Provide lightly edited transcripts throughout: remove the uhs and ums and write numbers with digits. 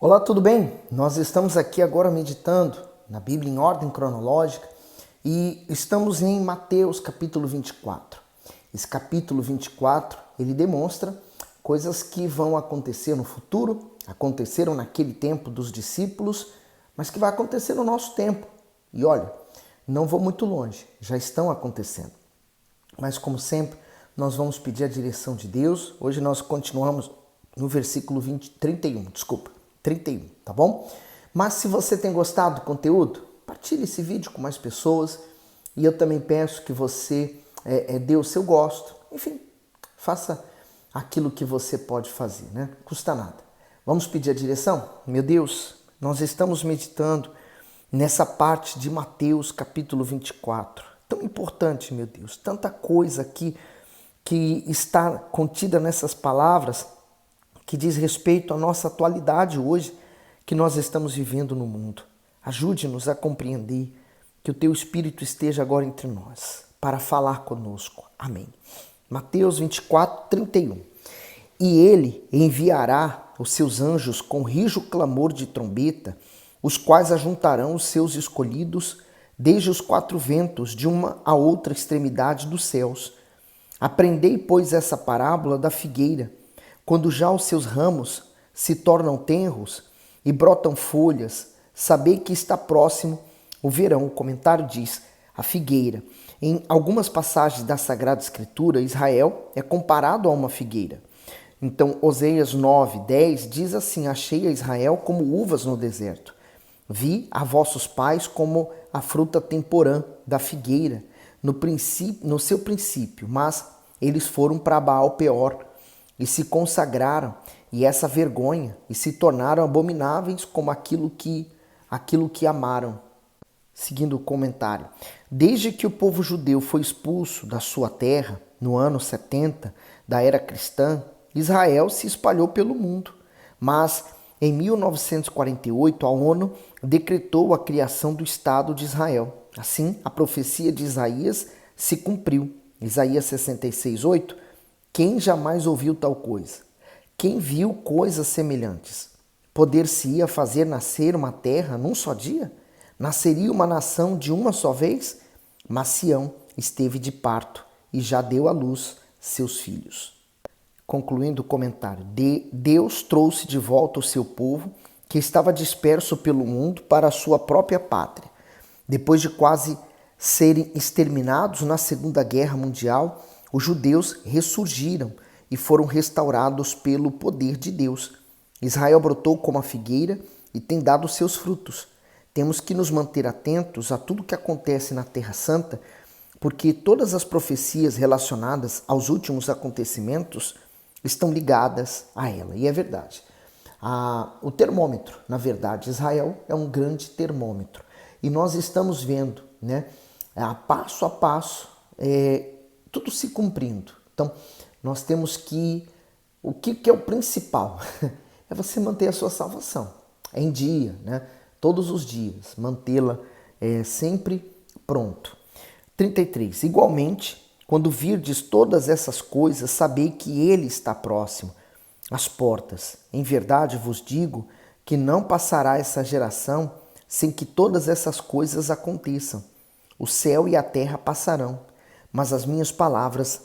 Olá, tudo bem? Nós estamos aqui agora meditando na Bíblia em ordem cronológica e estamos em Mateus capítulo 24. Esse capítulo 24, ele demonstra coisas que vão acontecer no futuro, aconteceram naquele tempo dos discípulos, mas que vai acontecer no nosso tempo. E olha, não vou muito longe, já estão acontecendo. Mas como sempre, nós vamos pedir a direção de Deus. Hoje nós continuamos no versículo 31, tá bom? Mas se você tem gostado do conteúdo, partilhe esse vídeo com mais pessoas e eu também peço que você dê o seu gosto. Enfim, faça aquilo que você pode fazer, né? Não custa nada. Vamos pedir a direção? Meu Deus, nós estamos meditando nessa parte de Mateus capítulo 24. Tão importante, meu Deus, tanta coisa aqui que está contida nessas palavras que diz respeito à nossa atualidade hoje que nós estamos vivendo no mundo. Ajude-nos a compreender, que o Teu Espírito esteja agora entre nós para falar conosco. Amém. Mateus 24, 31. E Ele enviará os seus anjos com rijo clamor de trombeta, os quais ajuntarão os seus escolhidos desde os quatro ventos, de uma a outra extremidade dos céus. Aprendei, pois, essa parábola da figueira. Quando já os seus ramos se tornam tenros e brotam folhas, sabei que está próximo o verão. O comentário diz, a figueira. Em algumas passagens da Sagrada Escritura, Israel é comparado a uma figueira. Então, Oséias 9, 10 diz assim, achei a Israel como uvas no deserto. Vi a vossos pais como a fruta temporã da figueira, no seu princípio, mas eles foram para Baal Peor, e se consagraram, e essa vergonha, e se tornaram abomináveis como aquilo que amaram. Seguindo o comentário. Desde que o povo judeu foi expulso da sua terra, no ano 70 da era cristã, Israel se espalhou pelo mundo. Mas, em 1948, a ONU decretou a criação do Estado de Israel. Assim, a profecia de Isaías se cumpriu. Isaías 66:8. Quem jamais ouviu tal coisa? Quem viu coisas semelhantes? Poder-se-ia fazer nascer uma terra num só dia? Nasceria uma nação de uma só vez? Mas Sião esteve de parto e já deu à luz seus filhos. Concluindo o comentário, Deus trouxe de volta o seu povo, que estava disperso pelo mundo, para a sua própria pátria. Depois de quase serem exterminados na Segunda Guerra Mundial, os judeus ressurgiram e foram restaurados pelo poder de Deus. Israel brotou como a figueira e tem dado seus frutos. Temos que nos manter atentos a tudo que acontece na Terra Santa, porque todas as profecias relacionadas aos últimos acontecimentos estão ligadas a ela. E é verdade. O termômetro, na verdade, Israel é um grande termômetro. E nós estamos vendo, né, passo a passo, tudo se cumprindo. Então, nós temos que... O que é o principal? É você manter a sua salvação em dia, né? Todos os dias, mantê-la sempre pronto. 33. Igualmente, quando virdes todas essas coisas, sabei que Ele está próximo, às portas. Em verdade vos digo que não passará essa geração sem que todas essas coisas aconteçam. O céu e a terra passarão, mas as minhas palavras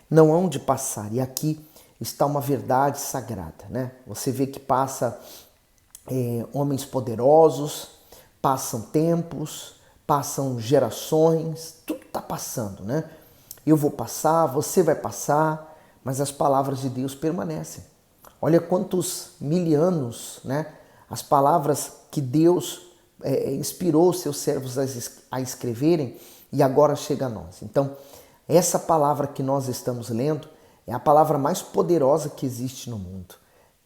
não hão de passar. E aqui está uma verdade sagrada, né? Você vê que passa homens poderosos, passam tempos, passam gerações, tudo está passando, né? Eu vou passar, você vai passar, mas as palavras de Deus permanecem. Olha quantos mil anos, né? As palavras que Deus inspirou os seus servos a escreverem e agora chega a nós. Então, essa palavra que nós estamos lendo é a palavra mais poderosa que existe no mundo.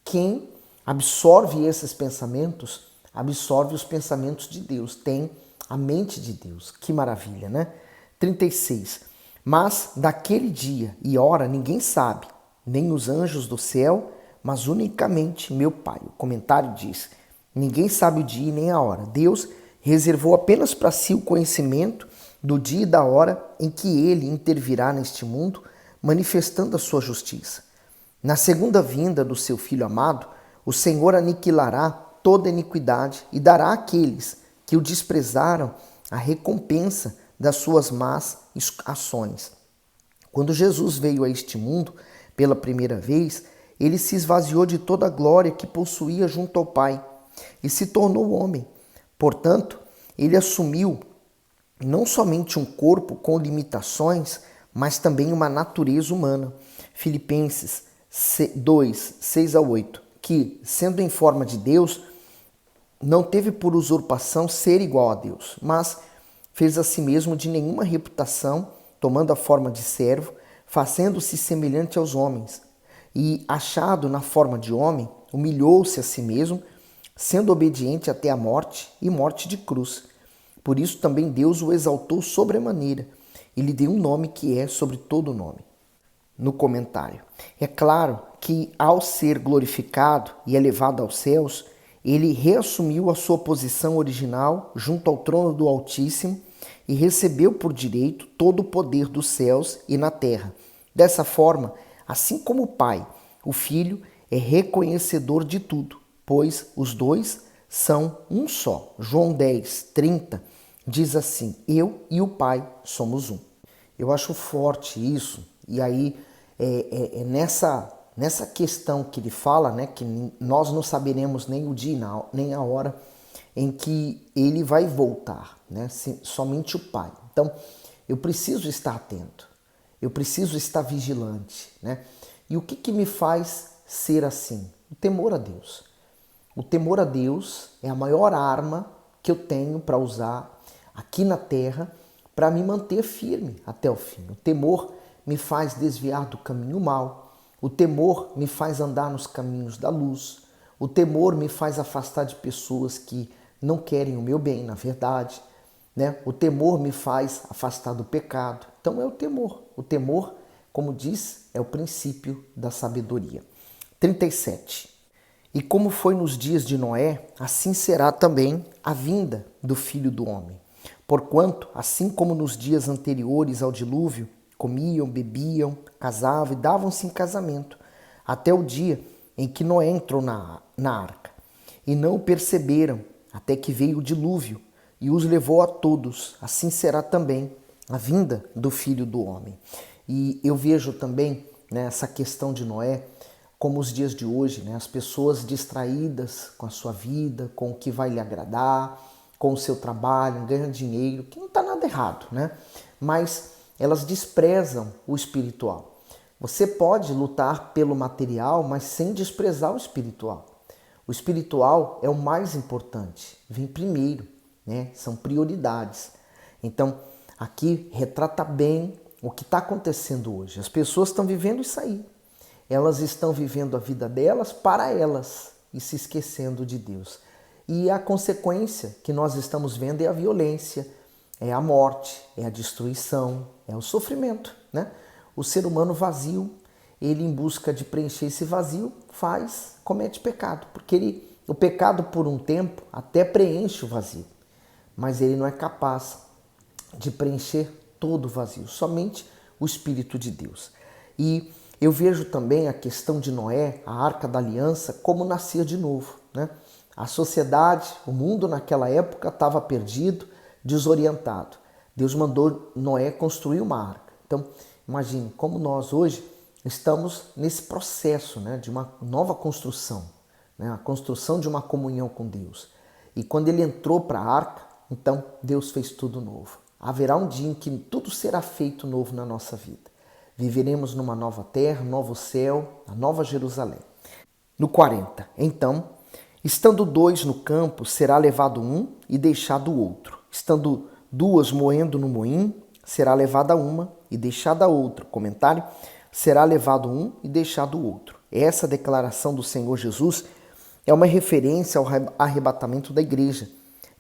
Quem absorve esses pensamentos, absorve os pensamentos de Deus, tem a mente de Deus. Que maravilha, né? 36. Mas daquele dia e hora ninguém sabe, nem os anjos do céu, mas unicamente meu Pai. O comentário diz, ninguém sabe o dia e nem a hora. Deus reservou apenas para si o conhecimento do dia e da hora em que Ele intervirá neste mundo, manifestando a sua justiça. Na segunda vinda do seu Filho amado, o Senhor aniquilará toda iniquidade e dará àqueles que o desprezaram a recompensa das suas más ações. Quando Jesus veio a este mundo pela primeira vez, ele se esvaziou de toda a glória que possuía junto ao Pai e se tornou homem. Portanto, ele assumiu não somente um corpo com limitações, mas também uma natureza humana. Filipenses 2, 6 a 8, que, sendo em forma de Deus, não teve por usurpação ser igual a Deus, mas fez a si mesmo de nenhuma reputação, tomando a forma de servo, fazendo-se semelhante aos homens. E, achado na forma de homem, humilhou-se a si mesmo, sendo obediente até a morte e morte de cruz. Por isso também Deus o exaltou sobremaneira e lhe deu um nome que é sobre todo nome. No comentário, é claro que ao ser glorificado e elevado aos céus, ele reassumiu a sua posição original junto ao trono do Altíssimo e recebeu por direito todo o poder dos céus e na terra. Dessa forma, assim como o Pai, o Filho é reconhecedor de tudo, pois os dois são um só. João 10, 30 diz assim: eu e o Pai somos um. Eu acho forte isso, e aí é nessa questão que ele fala, né, que nós não saberemos nem o dia nem a hora em que ele vai voltar, né, somente o Pai. Então, eu preciso estar atento, eu preciso estar vigilante, né? E o que me faz ser assim? O temor a Deus. O temor a Deus é a maior arma que eu tenho para usar aqui na terra para me manter firme até o fim. O temor me faz desviar do caminho mau. O temor me faz andar nos caminhos da luz. O temor me faz afastar de pessoas que não querem o meu bem, na verdade, né? O temor me faz afastar do pecado. Então é o temor. O temor, como diz, é o princípio da sabedoria. 37. E como foi nos dias de Noé, assim será também a vinda do Filho do Homem. Porquanto, assim como nos dias anteriores ao dilúvio, comiam, bebiam, casavam e davam-se em casamento, até o dia em que Noé entrou na arca. E não o perceberam, até que veio o dilúvio e os levou a todos. Assim será também a vinda do Filho do Homem. E eu vejo também, né, essa questão de Noé como os dias de hoje, né, as pessoas distraídas com a sua vida, com o que vai lhe agradar, com o seu trabalho, ganhando dinheiro, que não está nada errado, né? Mas elas desprezam o espiritual. Você pode lutar pelo material, mas sem desprezar o espiritual. O espiritual é o mais importante, vem primeiro, né? São prioridades. Então, aqui retrata bem o que está acontecendo hoje. As pessoas estão vivendo isso aí. Elas estão vivendo a vida delas para elas e se esquecendo de Deus. E a consequência que nós estamos vendo é a violência, é a morte, é a destruição, é o sofrimento, né? O ser humano vazio, ele em busca de preencher esse vazio, comete pecado, porque o pecado por um tempo até preenche o vazio, mas ele não é capaz de preencher todo o vazio, somente o Espírito de Deus. E eu vejo também a questão de Noé, a Arca da Aliança, como nascer de novo, né? A sociedade, o mundo naquela época estava perdido, desorientado. Deus mandou Noé construir uma arca. Então, imagine como nós hoje estamos nesse processo, né, de uma nova construção, né, a construção de uma comunhão com Deus. E quando ele entrou para a arca, então Deus fez tudo novo. Haverá um dia em que tudo será feito novo na nossa vida. Viveremos numa nova terra, um novo céu, a nova Jerusalém. No 40, então, estando dois no campo, será levado um e deixado o outro. Estando duas moendo no moinho, será levada uma e deixada a outra. Comentário: será levado um e deixado o outro. Essa declaração do Senhor Jesus é uma referência ao arrebatamento da igreja.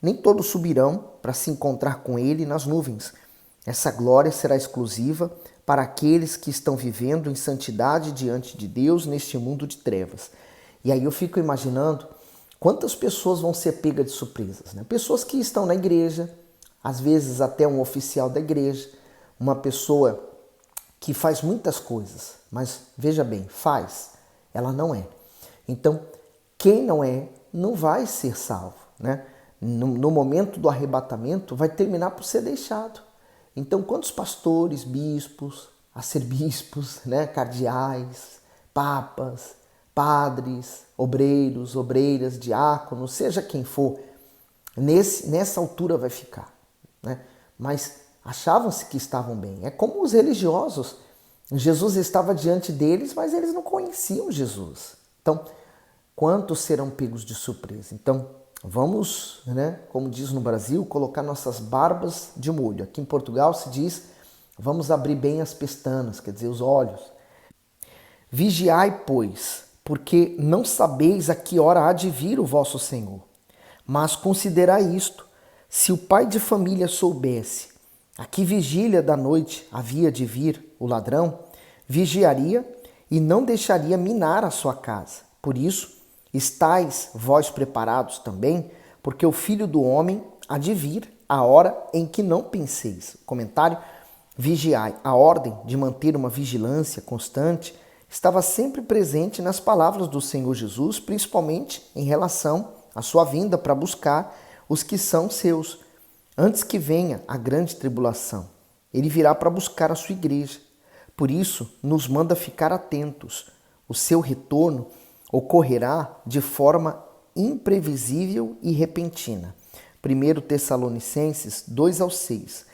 Nem todos subirão para se encontrar com ele nas nuvens. Essa glória será exclusiva para aqueles que estão vivendo em santidade diante de Deus neste mundo de trevas. E aí eu fico imaginando quantas pessoas vão ser pegas de surpresas, né? Pessoas que estão na igreja, às vezes até um oficial da igreja, uma pessoa que faz muitas coisas, mas veja bem, ela não é. Então, quem não é, não vai ser salvo, né? No momento do arrebatamento, vai terminar por ser deixado. Então, quantos pastores, bispos, arcebispos, né, cardeais, papas, padres, obreiros, obreiras, diáconos, seja quem for, nessa altura vai ficar, né? Mas achavam-se que estavam bem. É como os religiosos. Jesus estava diante deles, mas eles não conheciam Jesus. Então, quantos serão pegos de surpresa? Então, vamos, né, como diz no Brasil, colocar nossas barbas de molho. Aqui em Portugal se diz, vamos abrir bem as pestanas, quer dizer, os olhos. Vigiai, pois, porque não sabeis a que hora há de vir o vosso Senhor. Mas considerai isto, se o pai de família soubesse a que vigília da noite havia de vir o ladrão, vigiaria e não deixaria minar a sua casa. Por isso, estais vós preparados também, porque o Filho do Homem há de vir a hora em que não penseis. Comentário: vigiai. A ordem de manter uma vigilância constante estava sempre presente nas palavras do Senhor Jesus, principalmente em relação à sua vinda para buscar os que são seus. Antes que venha a grande tribulação, ele virá para buscar a sua igreja. Por isso, nos manda ficar atentos. O seu retorno ocorrerá de forma imprevisível e repentina. 1 Tessalonicenses 2:6.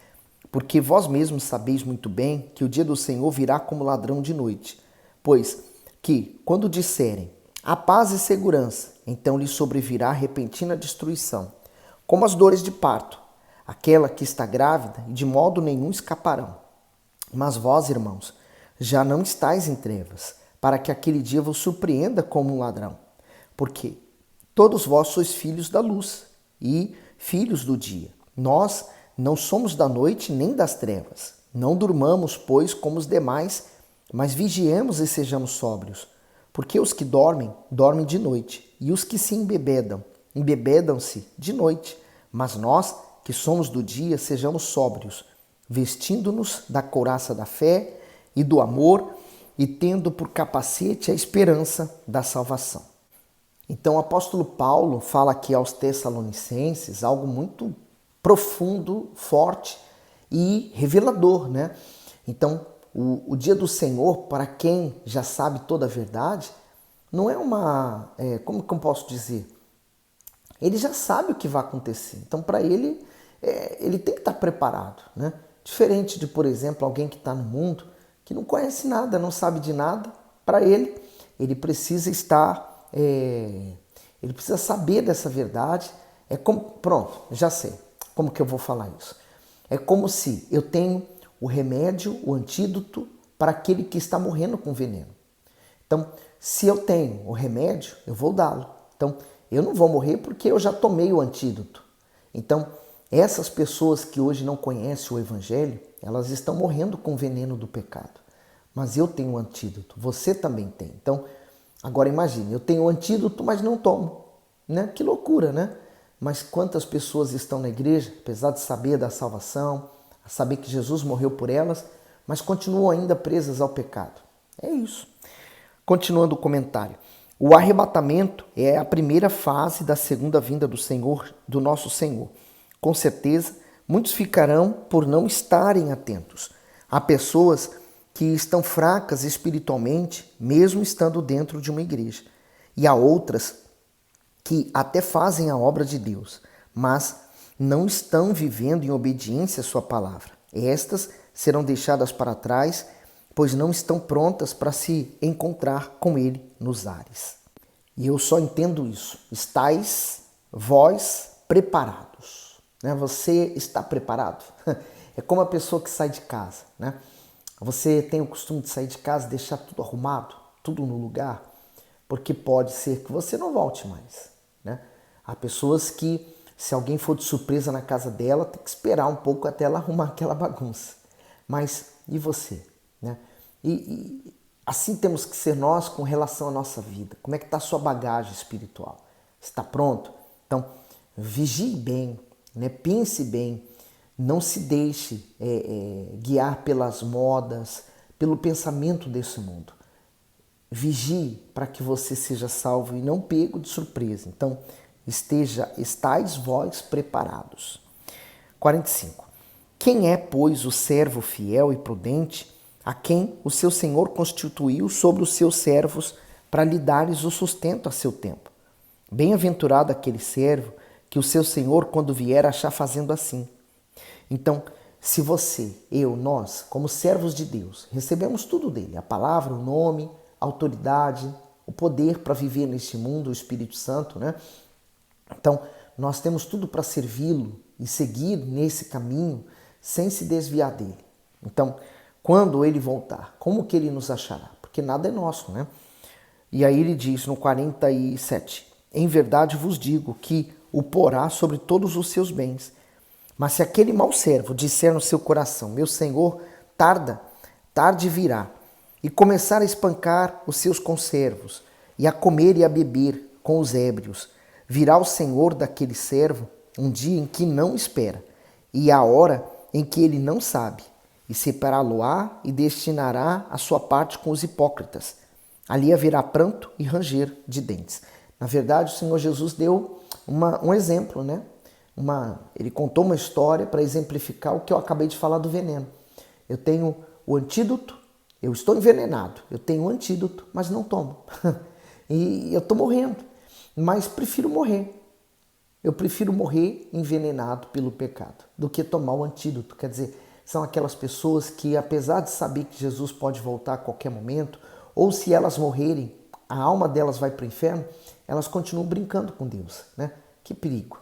Porque vós mesmos sabeis muito bem que o dia do Senhor virá como ladrão de noite. Pois que, quando disserem a paz e segurança, então lhe sobrevirá repentina destruição, como as dores de parto, aquela que está grávida e de modo nenhum escaparão. Mas vós, irmãos, já não estáis em trevas, para que aquele dia vos surpreenda como um ladrão. Porque todos vós sois filhos da luz e filhos do dia. Nós não somos da noite nem das trevas. Não durmamos, pois, como os demais, mas vigiemos e sejamos sóbrios. Porque os que dormem, dormem de noite, e os que se embebedam, embebedam-se de noite. Mas nós, que somos do dia, sejamos sóbrios, vestindo-nos da couraça da fé e do amor e tendo por capacete a esperança da salvação. Então o apóstolo Paulo fala aqui aos Tessalonicenses algo muito profundo, forte e revelador, né? Então o dia do Senhor, para quem já sabe toda a verdade, não é como que eu posso dizer? Ele já sabe o que vai acontecer. Então para ele, ele tem que estar preparado, né? Diferente de, por exemplo, alguém que está no mundo, que não conhece nada, não sabe de nada, para ele precisa estar, ele precisa saber dessa verdade. Pronto, já sei como que eu vou falar isso. É como se eu tenho o remédio, o antídoto para aquele que está morrendo com veneno. Então, se eu tenho o remédio, eu vou dá-lo. Então, eu não vou morrer porque eu já tomei o antídoto. Então, essas pessoas que hoje não conhecem o Evangelho, elas estão morrendo com o veneno do pecado. Mas eu tenho o antídoto, você também tem. Então, agora imagine, eu tenho o antídoto, mas não tomo. Né? Que loucura, né? Mas quantas pessoas estão na igreja, apesar de saber da salvação, saber que Jesus morreu por elas, mas continuam ainda presas ao pecado. É isso. Continuando o comentário. O arrebatamento é a primeira fase da segunda vinda do Senhor, do nosso Senhor. Com certeza, muitos ficarão por não estarem atentos. Há pessoas que estão fracas espiritualmente, mesmo estando dentro de uma igreja. E há outras que até fazem a obra de Deus, mas não estão vivendo em obediência à sua palavra. Estas serão deixadas para trás, pois não estão prontas para se encontrar com Ele nos ares. E eu só entendo isso. Estais vós preparados. Né? Você está preparado? É como a pessoa que sai de casa. Né? Você tem o costume de sair de casa e deixar tudo arrumado, tudo no lugar, porque pode ser que você não volte mais. Né? Há pessoas que, se alguém for de surpresa na casa dela, tem que esperar um pouco até ela arrumar aquela bagunça. Mas e você? Né? E assim temos que ser nós com relação à nossa vida. Como é que está a sua bagagem espiritual? Está pronto? Então, vigie bem, né? Pense bem. Não se deixe guiar pelas modas, pelo pensamento desse mundo. vigie para que você seja salvo e não pego de surpresa. Então, estais vós preparados. 45. Quem é, pois, o servo fiel e prudente, a quem o seu senhor constituiu sobre os seus servos para lhe dares o sustento a seu tempo? Bem-aventurado aquele servo que o seu senhor, quando vier, achar fazendo assim. Então, se você, eu, nós, como servos de Deus, recebemos tudo dele, a palavra, o nome, a autoridade, o poder para viver neste mundo, o Espírito Santo, né? Então, nós temos tudo para servi-lo e seguir nesse caminho sem se desviar dele. Então, quando ele voltar, como que ele nos achará? Porque nada é nosso, né? E aí ele diz no 47, em verdade vos digo que o porá sobre todos os seus bens. Mas se aquele mau servo disser no seu coração, meu senhor tarde virá, e começar a espancar os seus conservos, e a comer e a beber com os ébrios, virá o senhor daquele servo um dia em que não espera, e a hora em que ele não sabe, e separá-lo-á e destinará a sua parte com os hipócritas. Ali haverá pranto e ranger de dentes. Na verdade, o Senhor Jesus deu um exemplo, né? Ele contou uma história para exemplificar o que eu acabei de falar do veneno. Eu tenho o antídoto, eu estou envenenado, eu tenho o antídoto, mas não tomo. E eu estou morrendo, mas prefiro morrer. Eu prefiro morrer envenenado pelo pecado do que tomar o antídoto. Quer dizer, são aquelas pessoas que, apesar de saber que Jesus pode voltar a qualquer momento, ou se elas morrerem, a alma delas vai para o inferno, elas continuam brincando com Deus, né? Que perigo.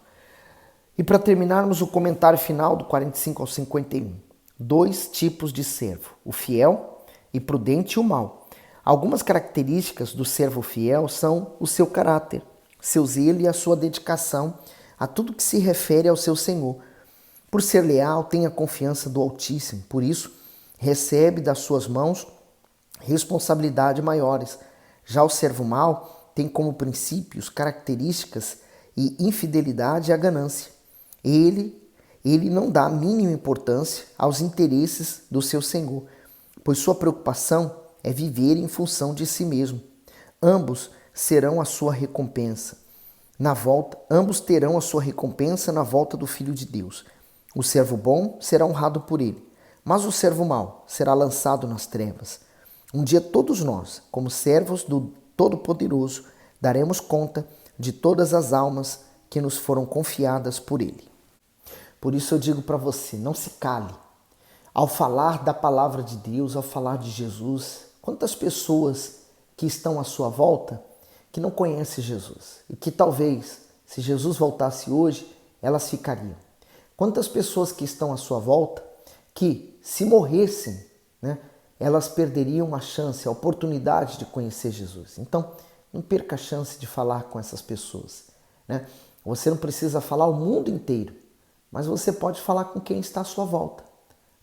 E para terminarmos o comentário final do 45 ao 51, 2 tipos de servo, o fiel e prudente e o mau. Algumas características do servo fiel são o seu caráter, seu zelo e a sua dedicação a tudo que se refere ao seu Senhor. Por ser leal, tem a confiança do Altíssimo, por isso recebe das suas mãos responsabilidades maiores. Já o servo mau tem como princípios, características e infidelidade e a ganância. Ele não dá a mínima importância aos interesses do seu senhor, pois sua preocupação é viver em função de si mesmo. Ambos serão a sua recompensa. Ambos terão a sua recompensa na volta do Filho de Deus. O servo bom será honrado por ele, mas o servo mau será lançado nas trevas. Um dia todos nós, como servos do Todo-Poderoso, daremos conta de todas as almas que nos foram confiadas por ele. Por isso eu digo para você, não se cale. Ao falar da palavra de Deus, ao falar de Jesus, quantas pessoas que estão à sua volta que não conhecem Jesus e que talvez, se Jesus voltasse hoje, elas ficariam. Quantas pessoas que estão à sua volta que, se morressem, né, elas perderiam a chance, a oportunidade de conhecer Jesus. Então, não perca a chance de falar com essas pessoas, né? Você não precisa falar o mundo inteiro, mas você pode falar com quem está à sua volta.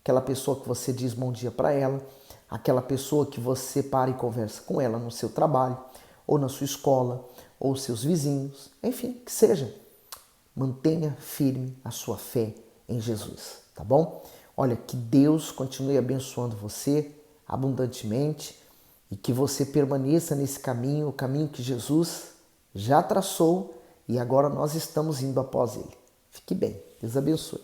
Aquela pessoa que você diz bom dia para ela, aquela pessoa que você para e conversa com ela no seu trabalho, ou na sua escola, ou seus vizinhos, enfim, que seja. Mantenha firme a sua fé em Jesus, tá bom? Olha, que Deus continue abençoando você abundantemente e que você permaneça nesse caminho, o caminho que Jesus já traçou e agora nós estamos indo após ele. Fique bem, Deus abençoe.